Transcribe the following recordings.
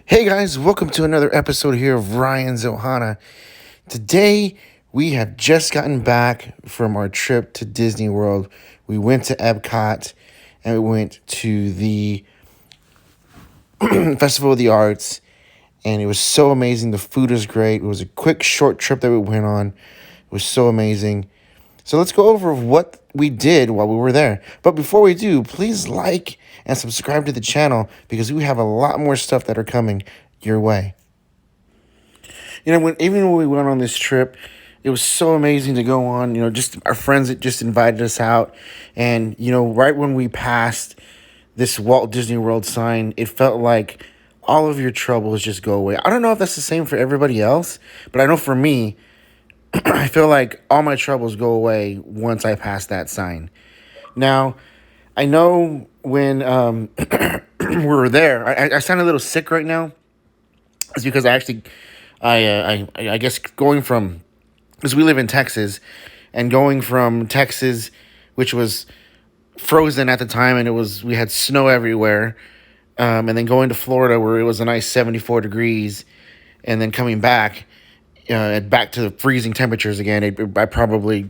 Hey guys, welcome to another episode here of Ryan's Ohana. Today we have just gotten back from our trip to Disney World. We went to Epcot and we went to the Festival of the Arts, and it was so amazing. The food was great. It was a quick, short trip that we went on. It was so amazing. So let's go over what we did while we were there. But before we do, please like and subscribe to the channel because we have a lot more stuff that are coming your way. Even when we went on this trip, it was so amazing to go on. Just our friends that just invited us out, and right when we passed this Walt Disney World sign, it felt like all of your troubles just go away. I don't know if that's the same for everybody else, but I know for me, I feel like all my troubles go away once I pass that sign. Now, I know when we were there, I sound a little sick right now. It's because I guess going from, because we live in Texas, and going from Texas, which was frozen at the time, and we had snow everywhere, and then going to Florida where it was a nice 74 degrees, and then coming back to freezing temperatures again. I probably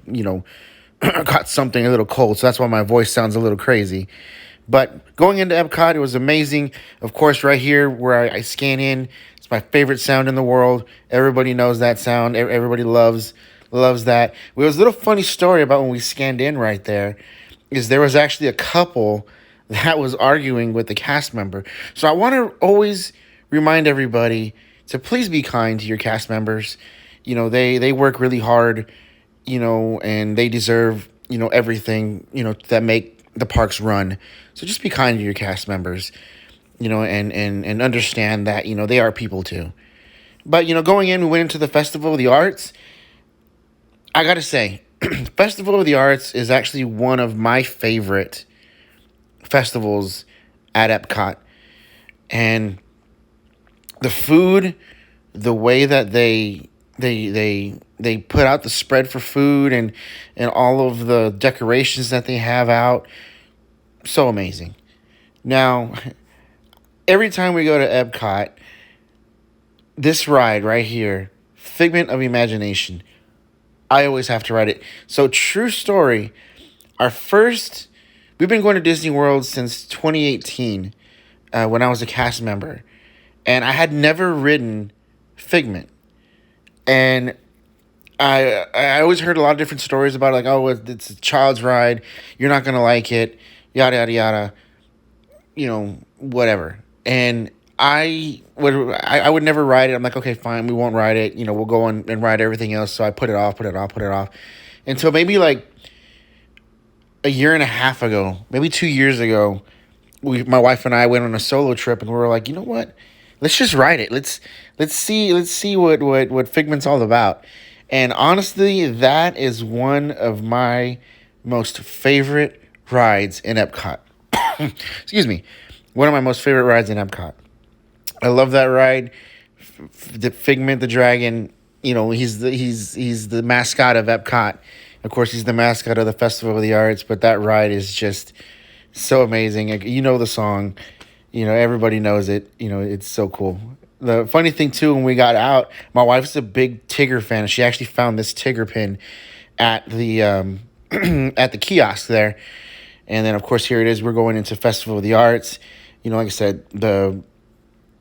got something a little cold, so that's why my voice sounds a little crazy. But going into Epcot, it was amazing. Of course, right here where I scan in, it's my favorite sound in the world. Everybody knows that sound. Everybody loves that. There was a little funny story about when we scanned in right there, is there was actually a couple that was arguing with the cast member. So I want to always remind everybody to please be kind to your cast members. They work really hard, and they deserve, everything, that make the parks run. So just be kind to your cast members, and understand that, they are people too. But, going in, we went into the Festival of the Arts. I got to say, Festival of the Arts is actually one of my favorite festivals at Epcot. And the food, the way that they put out the spread for food, and all of the decorations that they have out, so amazing. Now, every time we go to Epcot, this ride right here, Figment of Imagination, I always have to ride it. So, true story, we've been going to Disney World since 2018, when I was a cast member, and I had never ridden Figment. And I always heard a lot of different stories about it, like, oh, it's a child's ride, you're not going to like it, yada, yada, yada, whatever. And I would never ride it. I'm like, okay, fine, we won't ride it. We'll go on and ride everything else. So I put it off. Until maybe like a year and a half ago, maybe 2 years ago, my wife and I went on a solo trip, and we were like, you know what? Let's just ride it. Let's see what Figment's all about. And honestly, that is one of my most favorite rides in Epcot. Excuse me. One of my most favorite rides in Epcot. I love that ride. The Figment the dragon, he's the mascot of Epcot. Of course, he's the mascot of the Festival of the Arts, but that ride is just so amazing. The song, everybody knows it. It's so cool. The funny thing too, when we got out, my wife's a big Tigger fan. She actually found this Tigger pin at the at the kiosk there. And then, of course, here it is. We're going into Festival of the Arts. Like I said, the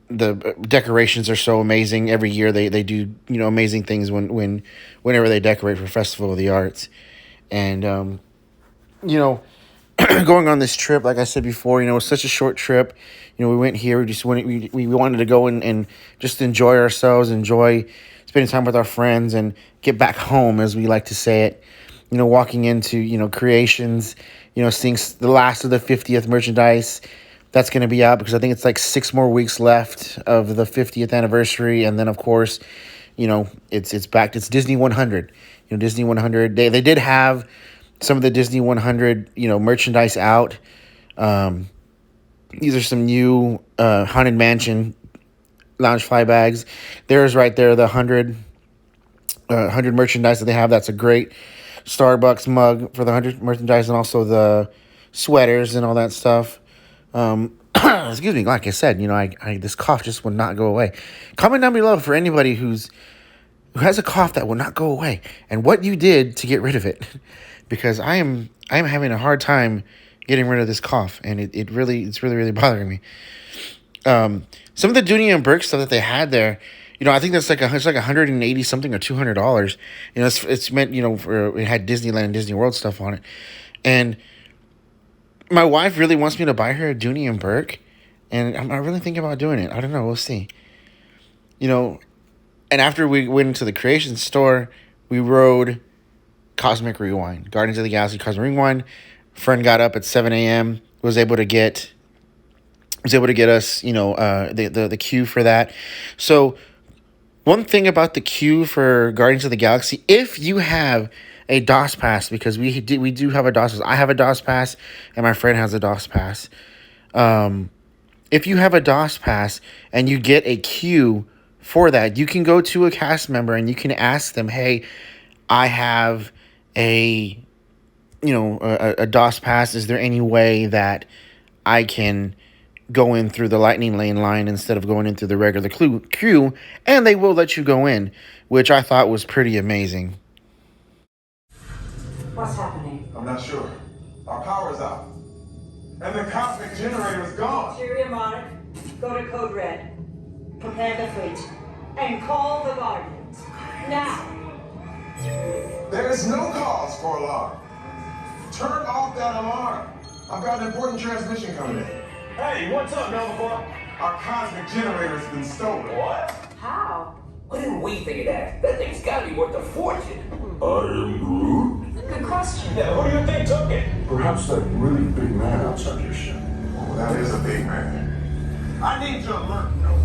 decorations are so amazing. Every year they do, amazing things whenever they decorate for Festival of the Arts. And, going on this trip, like I said before, it was such a short trip. We went here. We wanted to go and just enjoy ourselves, enjoy spending time with our friends, and get back home, as we like to say it. Walking into, Creations, seeing the last of the 50th merchandise that's going to be out, because I think it's like 6 more weeks left of the 50th anniversary. And then, of course, it's back. It's Disney 100. Disney 100. They did have some of the Disney 100, merchandise out. These are some new Haunted Mansion Loungefly bags. There's right there the 100 merchandise that they have. That's a great Starbucks mug for the 100 merchandise, and also the sweaters and all that stuff. Excuse me, like I said, I this cough just would not go away. Comment down below for anybody who has a cough that will not go away and what you did to get rid of it, because I am having a hard time getting rid of this cough, and it's really bothering me. Some of the Dooney and Burke stuff that they had there, I think that's it's like 180 something or $200. It's meant, for, it had Disneyland and Disney World stuff on it, and my wife really wants me to buy her a Dooney and Burke, and I'm really thinking about doing it. I don't know. We'll see. You know, and after we went into the Creation store, we rode Cosmic Rewind, Guardians of the Galaxy Cosmic Rewind. Friend got up at 7 a.m. Was able to get us, the queue for that. So one thing about the queue for Guardians of the Galaxy, if you have a DOS pass, because we do have a DOS pass. I have a DOS pass, and my friend has a DOS pass. If you have a DOS pass and you get a queue for that, you can go to a cast member and you can ask them, "Hey, I have a a DOS pass. Is there any way that I can go in through the lightning lane line instead of going in through the regular queue?" And they will let you go in, which I thought was pretty amazing. What's happening? I'm not sure. Our power's out. And the cosmic generator is gone. Cheerio, Monarch. Go to Code Red. Prepare the fleet. And call the Guardians. Now. There is no cause for alarm. Turn off that alarm. I've got an important transmission coming in. Hey, what's up, Nova? Our cosmic generator's been stolen. What? How? Why didn't we figure that? That thing's gotta be worth a fortune. I am Groot? Good question. Yeah, who do you think took it? Perhaps that really big man outside your ship. Oh, that is a big man. I need to alert Nova.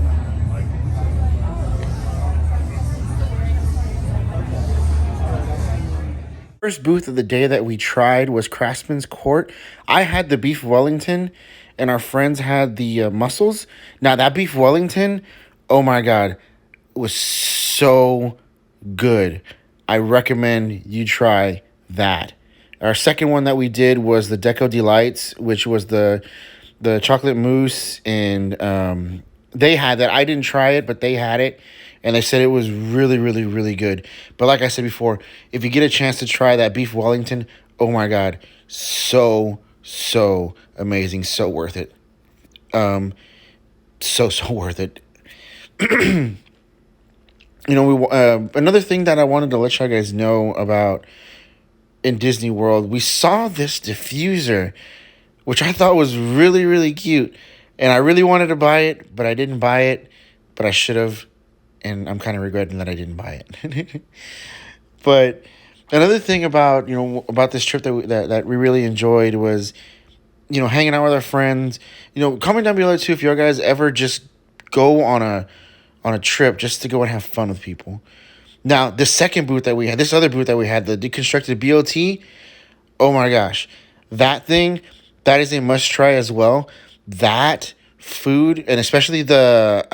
First booth of the day that we tried was Craftsman's Court. I had the beef Wellington, and our friends had the mussels. Now that beef Wellington, oh my god, was so good. I recommend you try that. Our second one that we did was the Deco Delights, which was the chocolate mousse, and they had that. I didn't try it, but they had it, and they said it was really good. But like I said before, if you get a chance to try that beef Wellington, oh my god, so amazing, so worth it. So worth it. Another thing that I wanted to let you guys know about in Disney World, we saw this diffuser, which I thought was really cute, and I really wanted to buy it, but I didn't buy it, but I should have, and I'm kind of regretting that I didn't buy it. But another thing about this trip that we really enjoyed was hanging out with our friends. Comment down below too if you guys ever just go on a trip just to go and have fun with people. Now, the second booth that we had, this other booth that we had, the deconstructed BOT, oh my gosh. That is a must try as well. That food, and especially the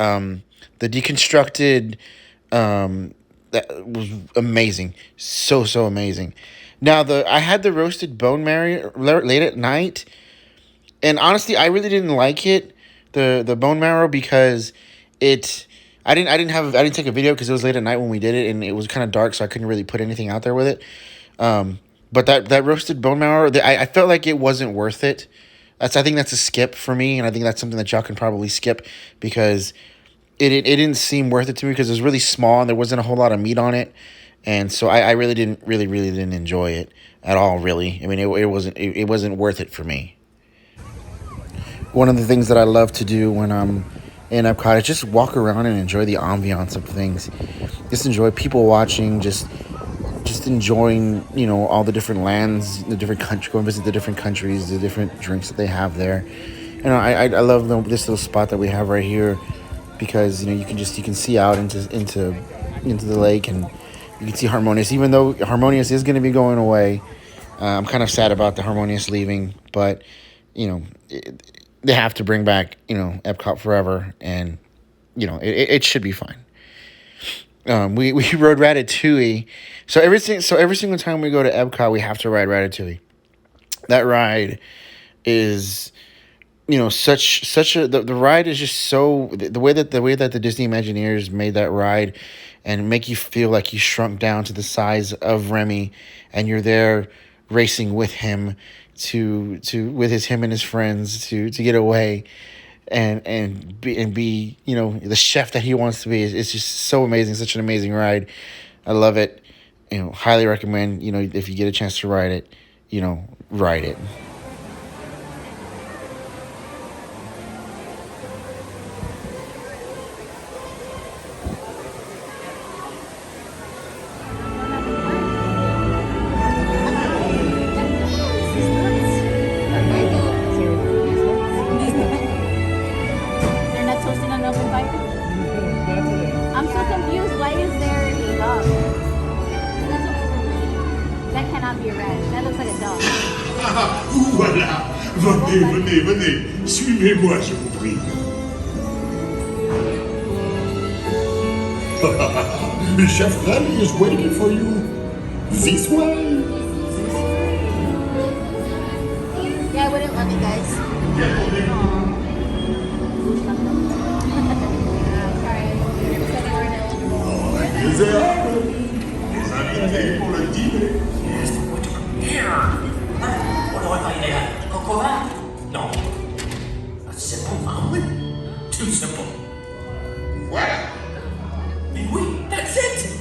deconstructed, that was amazing. So amazing. Now, I had the roasted bone marrow late at night, and honestly, I really didn't like it, the bone marrow, because I didn't take a video because it was late at night when we did it, and it was kind of dark, so I couldn't really put anything out there with it. But that roasted bone marrow, I felt like it wasn't worth it. I think that's a skip for me, and I think that's something that y'all can probably skip, because it didn't seem worth it to me, because it was really small and there wasn't a whole lot of meat on it, and so I really didn't enjoy it at all. Really, I mean, it wasn't worth it for me. One of the things that I love to do when I'm in Epcot is just walk around and enjoy the ambiance of things. Just enjoy people watching, just enjoying, all the different lands, the different countries, go and visit the different countries, the different drinks that they have there. I love this little spot that we have right here, because you can see out into the lake, and you can see Harmonious. Even though Harmonious is going to be going away, I'm kind of sad about the Harmonious leaving, but they have to bring back Epcot Forever, and it should be fine. We rode Ratatouille, so every single time we go to Epcot, we have to ride Ratatouille. That ride is such a the ride is just so the way that the Disney Imagineers made that ride and make you feel like you shrunk down to the size of Remy and you're there racing with him to with him and his friends to get away and be the chef that he wants to be. It's just so amazing, such an amazing ride. I love it. Highly recommend, if you get a chance to ride it, ride it. They're not toasting on open fire? I'm so confused. Why is there a dog? That cannot be a rat. That looks like a dog. Voilà. Venez, venez, venez. Suivez-moi, je vous prie. Chef Remy is waiting for you. This way. Yeah, I wouldn't love you guys. Misérable. Les invités pour le dîner. On aurait pas idée à Cocoa? Non. Simple, hein? Oui. Too simple. Voilà. Mais oui, that's it.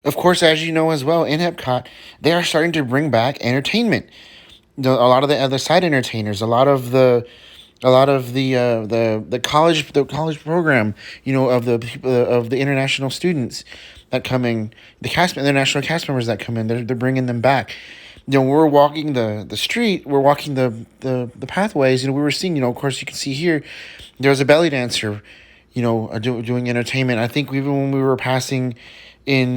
Of course, as you know as well, in Epcot, they are starting to bring back entertainment. A lot of the other side entertainers, a lot of the college program, of the people of the international students that come in, the international cast members that come in, they're bringing them back. We're walking the street, we're walking the pathways. We were seeing, of course, you can see here, there's a belly dancer, doing entertainment. I think even when we were passing in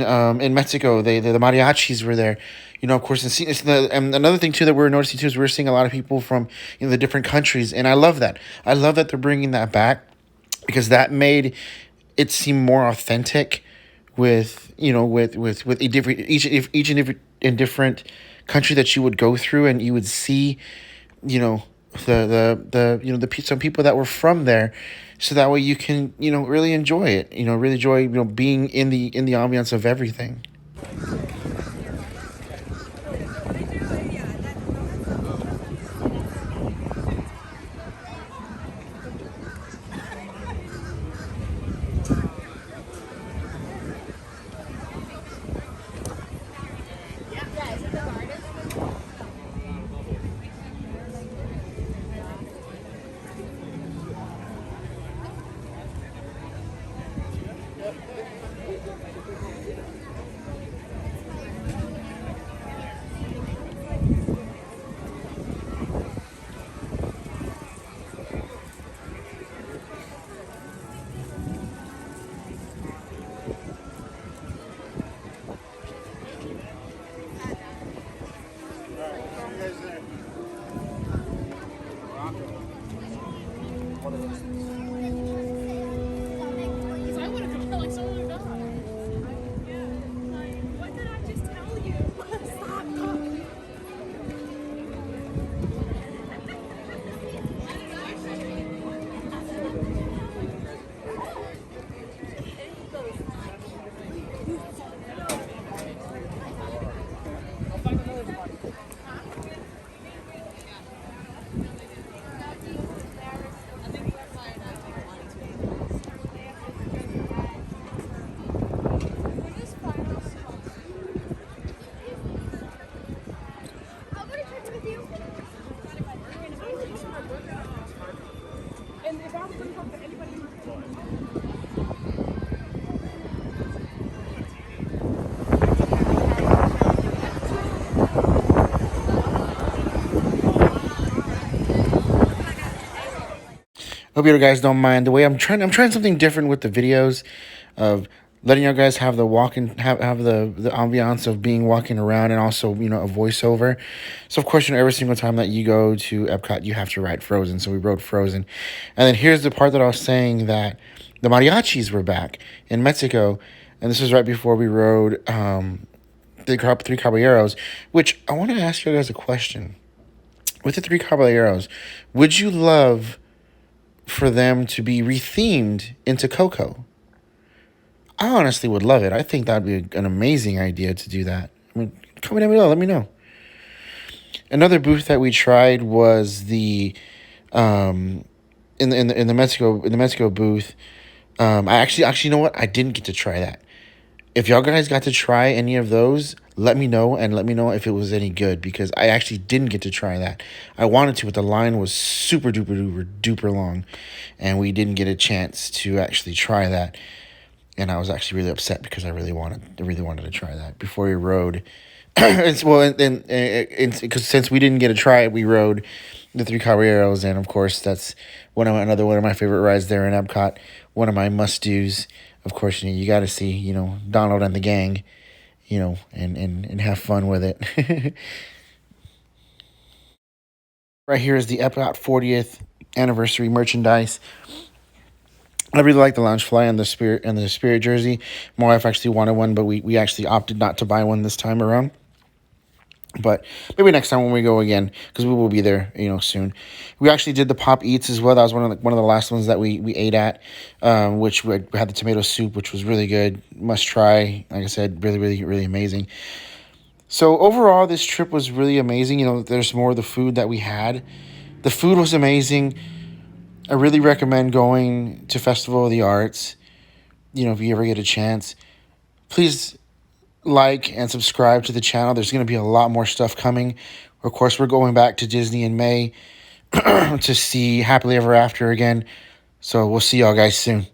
Mexico, the mariachis were there. Of course, and another thing too that we're noticing too is we're seeing a lot of people from the different countries, and I love that. I love that they're bringing that back because that made it seem more authentic with a different each and every in different country that you would go through, and you would see some people that were from there, so that way you can really enjoy it, really enjoy being in the ambiance of everything. Hope you guys don't mind the way I'm trying something different with the videos, of letting you guys have the have the ambiance of being walking around, and also a voiceover. So of course, every single time that you go to Epcot, you have to ride Frozen. So we rode Frozen, and then here's the part that I was saying that the mariachis were back in Mexico, and this was right before we rode the Three Caballeros. Which I want to ask you guys a question. With the Three Caballeros, would you love for them to be rethemed into Coco? I honestly would love it. I think that'd be an amazing idea to do that. I mean, comment down below. Let me know. Another booth that we tried was the in the Mexico booth. I actually you know what? I didn't get to try that. If y'all guys got to try any of those, let me know, and let me know if it was any good, because I actually didn't get to try that. I wanted to, but the line was super duper long, and we didn't get a chance to actually try that. And I was actually really upset because I really wanted to try that before we rode. Because since we didn't get to try it, we rode the Three Caballeros, and of course that's another one of my favorite rides there in Epcot. One of my must dos. Of course, you got to see Donald and the gang, and have fun with it. Right here is the Epcot 40th anniversary merchandise. I really like the Loungefly and the Spirit jersey. My wife actually wanted one, but we actually opted not to buy one this time around. But maybe next time when we go again, because we will be there, soon. We actually did the Pop Eats as well. That was one of the last ones that we ate at, which we had the tomato soup, which was really good. Must try. Like I said, really amazing. So overall, this trip was really amazing. There's more of the food that we had. The food was amazing. I really recommend going to Festival of the Arts. If you ever get a chance, please like and subscribe to the channel. There's going to be a lot more stuff coming. Of course, we're going back to Disney in May to see Happily Ever After again. So we'll see y'all guys soon.